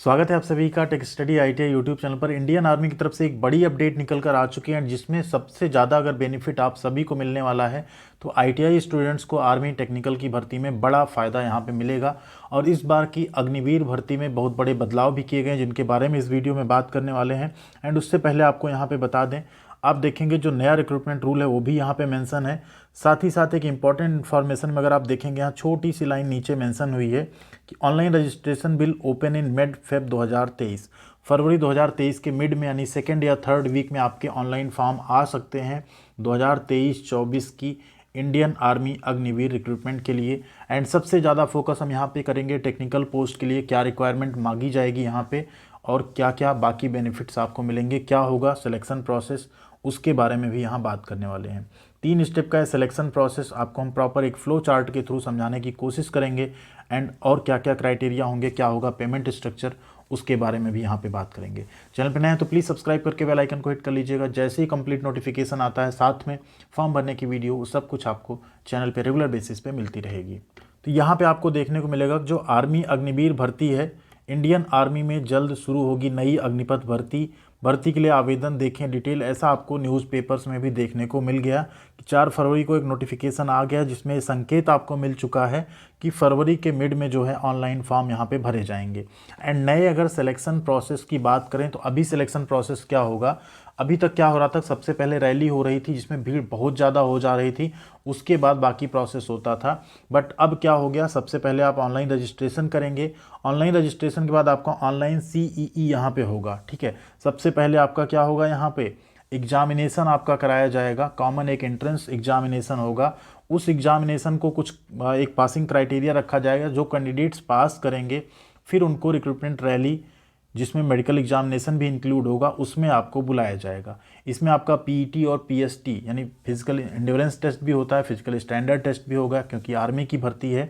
स्वागत है आप सभी का tech study ITI YouTube channel पर। इंडियन आर्मी की तरफ से एक बड़ी अपडेट निकल कर आ चुकी है जिसमें सबसे ज़्यादा अगर बेनिफिट आप सभी को मिलने वाला है तो आईटीआई स्टूडेंट्स को आर्मी टेक्निकल की भर्ती में बड़ा फ़ायदा यहाँ पे मिलेगा। और इस बार की अग्निवीर भर्ती में बहुत बड़े बदलाव भी किए गए हैं जिनके बारे में इस वीडियो में बात करने वाले हैं। एंड उससे पहले आपको यहाँ पर बता दें, आप देखेंगे जो नया रिक्रूटमेंट रूल है वो भी यहाँ पे मेंशन है। साथ ही साथ एक इंपॉर्टेंट इन्फॉर्मेशन में अगर आप देखेंगे, यहाँ छोटी सी लाइन नीचे मेंशन हुई है कि online registration will open in mid Feb 2023। फरवरी 2023 के मिड में यानी सेकेंड या थर्ड वीक में आपके ऑनलाइन फॉर्म आ सकते हैं 2023-24 की इंडियन आर्मी अग्निवीर रिक्रूटमेंट के लिए। एंड सबसे ज़्यादा फोकस हम यहाँ पे करेंगे टेक्निकल पोस्ट के लिए, क्या रिक्वायरमेंट मांगी जाएगी यहाँ पे और क्या क्या बाकी बेनिफिट्स आपको मिलेंगे, क्या होगा सिलेक्शन प्रोसेस, उसके बारे में भी यहाँ बात करने वाले हैं। 3 स्टेप का है सिलेक्शन प्रोसेस, आपको हम प्रॉपर एक फ्लो चार्ट के थ्रू समझाने की कोशिश करेंगे। एंड और क्या क्या क्राइटेरिया होंगे, क्या होगा पेमेंट स्ट्रक्चर, उसके बारे में भी यहाँ पे बात करेंगे। चैनल पर नए हैं तो प्लीज़ सब्सक्राइब करके बेल आइकन को हिट कर लीजिएगा। जैसे ही कंप्लीट नोटिफिकेशन आता है साथ में फॉर्म भरने की वीडियो, सब कुछ आपको चैनल पे रेगुलर बेसिस पे मिलती रहेगी। तो यहाँ पे आपको देखने को मिलेगा जो आर्मी अग्निवीर भर्ती है, इंडियन आर्मी में जल्द शुरू होगी नई अग्निपथ भर्ती। भर्ती के लिए आवेदन देखें डिटेल, ऐसा आपको न्यूज़पेपर्स में भी देखने को मिल गया कि 4 फरवरी को एक नोटिफिकेशन आ गया जिसमें संकेत आपको मिल चुका है कि फरवरी के मिड में जो है ऑनलाइन फॉर्म यहाँ पे भरे जाएंगे। एंड नए अगर सिलेक्शन प्रोसेस की बात करें तो अभी सिलेक्शन प्रोसेस क्या होगा, अभी तक क्या हो रहा था, सबसे पहले रैली हो रही थी जिसमें भीड़ बहुत ज़्यादा हो जा रही थी, उसके बाद बाकी प्रोसेस होता था। बट अब क्या हो गया, सबसे पहले आप ऑनलाइन रजिस्ट्रेशन करेंगे, ऑनलाइन रजिस्ट्रेशन के बाद आपका ऑनलाइन CEE यहाँ पे होगा। ठीक है, सबसे पहले आपका क्या होगा, यहाँ पे एग्जामिनेशन आपका कराया जाएगा, कॉमन एक एंट्रेंस एग्जामिनेशन होगा। उस एग्जामिनेशन को कुछ एक पासिंग क्राइटेरिया रखा जाएगा, जो कैंडिडेट्स पास करेंगे फिर उनको रिक्रूटमेंट रैली जिसमें मेडिकल एग्जामिनेशन भी इंक्लूड होगा उसमें आपको बुलाया जाएगा। इसमें आपका PET और PST यानी फिजिकल एंड्योरेंस टेस्ट भी होता है, फिजिकल स्टैंडर्ड टेस्ट भी होगा क्योंकि आर्मी की भर्ती है।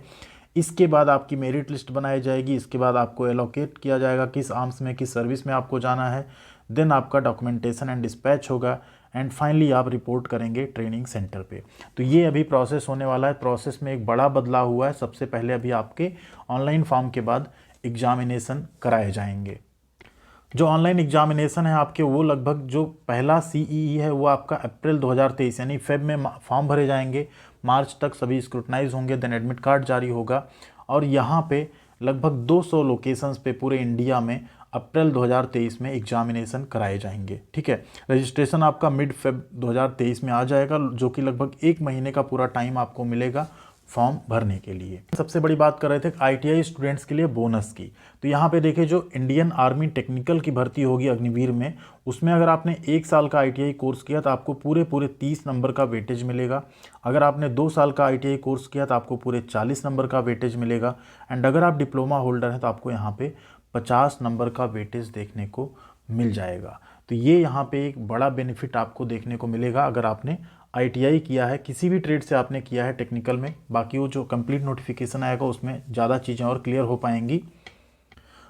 इसके बाद आपकी मेरिट लिस्ट बनाई जाएगी, इसके बाद आपको एलोकेट किया जाएगा किस आर्म्स में किस सर्विस में आपको जाना है। देन आपका डॉक्यूमेंटेशन एंड डिस्पैच होगा एंड फाइनली आप रिपोर्ट करेंगे ट्रेनिंग सेंटर पे। तो ये अभी प्रोसेस होने वाला है। प्रोसेस में एक बड़ा बदलाव हुआ है, सबसे पहले अभी आपके ऑनलाइन फॉर्म के बाद एग्जामिनेशन कराए जाएंगे। जो ऑनलाइन एग्जामिनेशन है आपके, वो लगभग जो पहला CEE है वो आपका अप्रैल 2023 यानी फेब में फॉर्म भरे जाएंगे, मार्च तक सभी स्क्रूटनाइज होंगे, देन एडमिट कार्ड जारी होगा। और यहाँ पे लगभग 200 लोकेशंस पे पूरे इंडिया में अप्रैल 2023 में एग्जामिनेशन कराए जाएंगे। ठीक है, रजिस्ट्रेशन आपका मिड फेब 2023 में आ जाएगा, जो कि लगभग 1 महीने का पूरा टाइम आपको मिलेगा फॉर्म भरने के लिए। सबसे बड़ी बात कर रहे थे ITI स्टूडेंट्स के लिए बोनस की। तो यहाँ पे देखिए, जो इंडियन आर्मी टेक्निकल की भर्ती होगी अग्निवीर में, उसमें अगर आपने 1 साल का ITI कोर्स किया तो आपको पूरे 30 नंबर का वेटेज मिलेगा। अगर आपने 2 साल का ITI कोर्स किया तो आपको पूरे 40 नंबर का वेटेज मिलेगा। एंड अगर आप डिप्लोमा होल्डर हैं तो आपको यहाँ पे 50 नंबर का वेटेज देखने को मिल जाएगा। तो ये यहाँ पे एक बड़ा बेनिफिट आपको देखने को मिलेगा अगर आपने ITI किया है, किसी भी ट्रेड से आपने किया है टेक्निकल में। बाकी वो जो कंप्लीट नोटिफिकेशन आएगा उसमें ज़्यादा चीज़ें और क्लियर हो पाएंगी।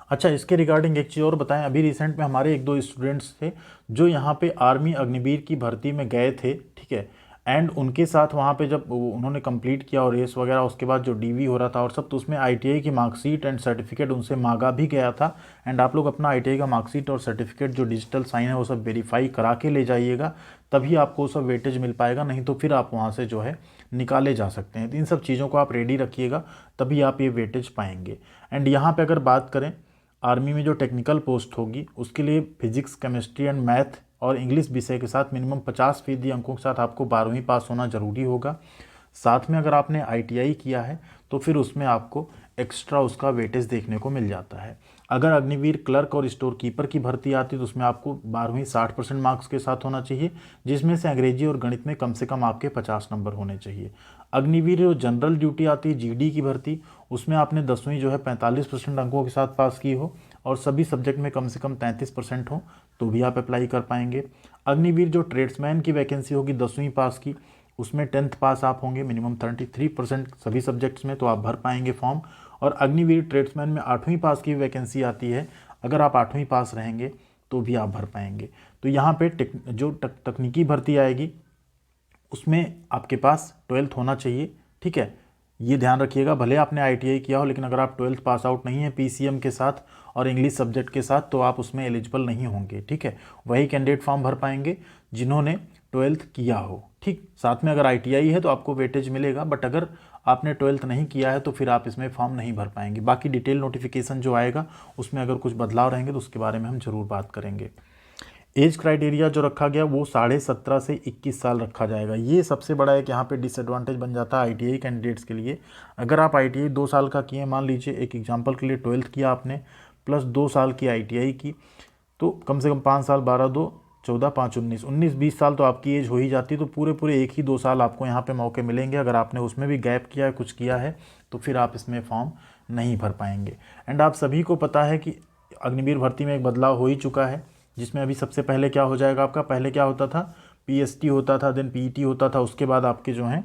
अच्छा, इसके रिगार्डिंग एक चीज़ और बताएं, अभी रिसेंट में हमारे 1-2 स्टूडेंट्स थे जो यहाँ पे आर्मी अग्निवीर की भर्ती में गए थे। ठीक है, एंड उनके साथ वहाँ पे जब उन्होंने कंप्लीट किया और रेस वगैरह, उसके बाद जो DV हो रहा था और सब, तो उसमें ITI की मार्कशीट एंड सर्टिफिकेट उनसे मांगा भी गया था। एंड आप लोग अपना ITI का मार्कशीट और सर्टिफिकेट जो डिजिटल साइन है वो सब वेरीफाई करा के ले जाइएगा, तभी आपको सब वेटेज मिल पाएगा, नहीं तो फिर आप वहाँ से जो है निकाले जा सकते हैं। तो इन सब चीज़ों को आप रेडी रखिएगा, तभी आप ये वेटेज पाएंगे। एंड यहाँ पे अगर बात करें आर्मी में जो टेक्निकल पोस्ट होगी उसके लिए फिजिक्स, केमिस्ट्री एंड मैथ और इंग्लिश विषय के साथ मिनिमम 50% अंकों के साथ आपको 12वीं पास होना जरूरी होगा। साथ में अगर आपने ITI किया है तो फिर उसमें आपको एक्स्ट्रा उसका वेटेज देखने को मिल जाता है। अगर अग्निवीर क्लर्क और स्टोर कीपर की भर्ती आती है तो उसमें आपको 12वीं 60% मार्क्स के साथ होना चाहिए, जिसमें से अंग्रेजी और गणित में कम से कम आपके 50 नंबर होने चाहिए। अग्निवीर जो जनरल ड्यूटी आती है GD की भर्ती, उसमें आपने 10वीं जो है 45% अंकों के साथ पास की हो और सभी सब्जेक्ट में कम से कम 33% हो तो भी आप अप्लाई कर पाएंगे। अग्निवीर जो ट्रेड्समैन की वैकेंसी होगी 10वीं पास की, उसमें 10th पास आप होंगे मिनिमम 33% सभी सब्जेक्ट्स में, तो आप भर पाएंगे फॉर्म। और अग्निवीर ट्रेड्समैन में 8वीं पास की वैकेंसी आती है, अगर आप 8वीं पास रहेंगे तो भी आप भर पाएंगे। तो यहाँ पे तकनीकी भर्ती आएगी उसमें आपके पास 12th होना चाहिए। ठीक है, ये ध्यान रखिएगा, भले आपने ITI किया हो लेकिन अगर आप 12th पास आउट नहीं है PCM के साथ और इंग्लिश सब्जेक्ट के साथ तो आप उसमें एलिजिबल नहीं होंगे। ठीक है, वही कैंडिडेट फॉर्म भर पाएंगे जिन्होंने 12th किया हो। ठीक, साथ में अगर ITI है तो आपको वेटेज मिलेगा, बट अगर आपने 12th नहीं किया है तो फिर आप इसमें फॉर्म नहीं भर पाएंगे। बाकी डिटेल नोटिफिकेशन जो आएगा उसमें अगर कुछ बदलाव रहेंगे तो उसके बारे में हम जरूर बात करेंगे। एज क्राइटेरिया जो रखा गया वो 17.5 से 21 साल रखा जाएगा। ये सबसे बड़ा एक यहाँ पे डिसएडवांटेज बन जाता है ITI कैंडिडेट्स के लिए। अगर आप ITI 2 साल का किए, मान लीजिए एक एग्जांपल के लिए 12th किया आपने प्लस 2 साल की ITI की, तो कम से कम 5 साल, 12 2 14 5 19 20 साल तो आपकी एज हो ही जाती है। तो पूरे एक ही 2 साल आपको यहाँ पे मौके मिलेंगे। अगर आपने उसमें भी गैप किया है, कुछ किया है, तो फिर आप इसमें फॉर्म नहीं भर पाएंगे। एंड आप सभी को पता है कि अग्निवीर भर्ती में एक बदलाव हो ही चुका है, जिसमें अभी सबसे पहले क्या हो जाएगा आपका, पहले क्या होता था, PST होता था, देन PET होता था, उसके बाद आपके जो हैं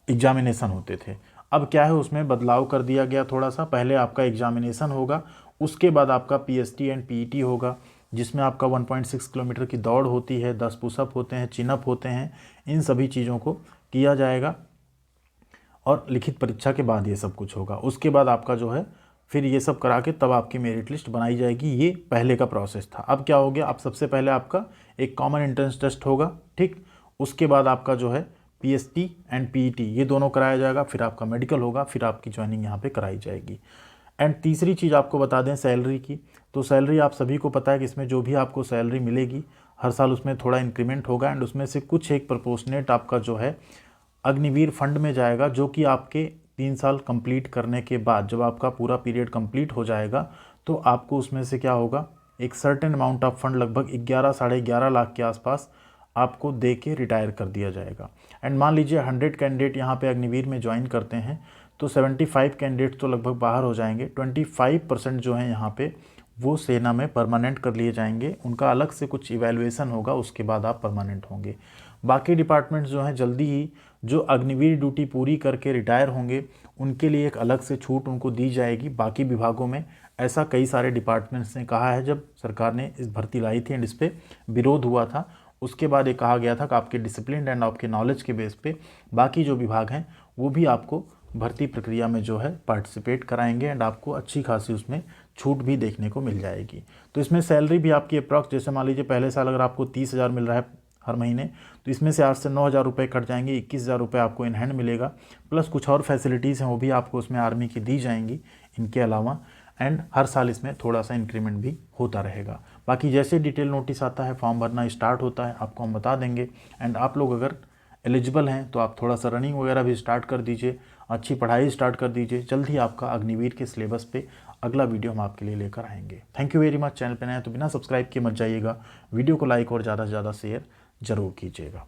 एग्जामिनेशन होते थे। अब क्या है, उसमें बदलाव कर दिया गया थोड़ा सा। पहले आपका एग्जामिनेशन होगा, उसके बाद आपका PST एंड PET होगा, जिसमें आपका 1.6 किलोमीटर की दौड़ होती है, 10 पुशअप होते हैं, चिनअप होते हैं, इन सभी चीज़ों को किया जाएगा और लिखित परीक्षा के बाद ये सब कुछ होगा। उसके बाद आपका जो है फिर ये सब करा के तब आपकी मेरिट लिस्ट बनाई जाएगी। ये पहले का प्रोसेस था। अब क्या हो गया, अब सबसे पहले आपका एक कॉमन एंट्रेंस टेस्ट होगा। ठीक, उसके बाद आपका जो है PST एंड PET ये दोनों कराया जाएगा, फिर आपका मेडिकल होगा, फिर आपकी ज्वाइनिंग यहाँ पे कराई जाएगी। एंड तीसरी चीज़ आपको बता दें सैलरी की, तो सैलरी आप सभी को पता है कि इसमें जो भी आपको सैलरी मिलेगी हर साल उसमें थोड़ा इंक्रीमेंट होगा, एंड उसमें से कुछ एक प्रोपोर्शनेट आपका जो है अग्निवीर फंड में जाएगा, जो कि आपके 3 साल कंप्लीट करने के बाद जब आपका पूरा पीरियड कंप्लीट हो जाएगा तो आपको उसमें से क्या होगा, एक सर्टेन अमाउंट ऑफ फंड लगभग 11 साढ़े 11 लाख के आसपास आपको दे के रिटायर कर दिया जाएगा। एंड मान लीजिए 100 कैंडिडेट यहाँ पे अग्निवीर में ज्वाइन करते हैं तो 75 कैंडिडेट तो लगभग बाहर हो जाएंगे। 25% जो है यहाँ पे वो सेना में परमानेंट कर लिए जाएंगे। उनका अलग से कुछ इवैल्यूएशन होगा, उसके बाद आप परमानेंट होंगे। बाकी डिपार्टमेंट्स जो हैं जल्दी ही जो अग्निवीर ड्यूटी पूरी करके रिटायर होंगे उनके लिए एक अलग से छूट उनको दी जाएगी। बाकी विभागों में ऐसा कई सारे डिपार्टमेंट्स ने कहा है। जब सरकार ने इस भर्ती लाई थी एंड इस पर विरोध हुआ था, उसके बाद ये कहा गया था कि आपके डिसिप्लिन एंड आपके नॉलेज के बेस पे बाकी जो विभाग हैं वो भी आपको भर्ती प्रक्रिया में जो है पार्टिसिपेट कराएंगे एंड आपको अच्छी खासी उसमें छूट भी देखने को मिल जाएगी। तो इसमें सैलरी भी आपकी अप्रॉक्स, जैसे मान लीजिए पहले साल अगर आपको 30,000 मिल रहा है हर महीने, तो इसमें से 8 से 9,000 रुपये कट जाएंगे, 21,000 रुपये आपको इन हैंड मिलेगा। प्लस कुछ और फैसिलिटीज़ हैं वो भी आपको उसमें आर्मी की दी जाएंगी इनके अलावा, एंड हर साल इसमें थोड़ा सा इंक्रीमेंट भी होता रहेगा। बाकी जैसे डिटेल नोटिस आता है, फॉर्म भरना स्टार्ट होता है, आपको हम बता देंगे। एंड आप लोग अगर एलिजिबल हैं तो आप थोड़ा सा रनिंग वगैरह भी स्टार्ट कर दीजिए, अच्छी पढ़ाई स्टार्ट कर दीजिए। जल्द ही आपका अग्निवीर के सिलेबस पे अगला वीडियो हम आपके लिए लेकर आएंगे। Thank you very much. Channel पे नए हैं तो बिना सब्सक्राइब किए मत जाइएगा। वीडियो को लाइक और ज़्यादा से ज़्यादा शेयर ज़रूर कीजिएगा।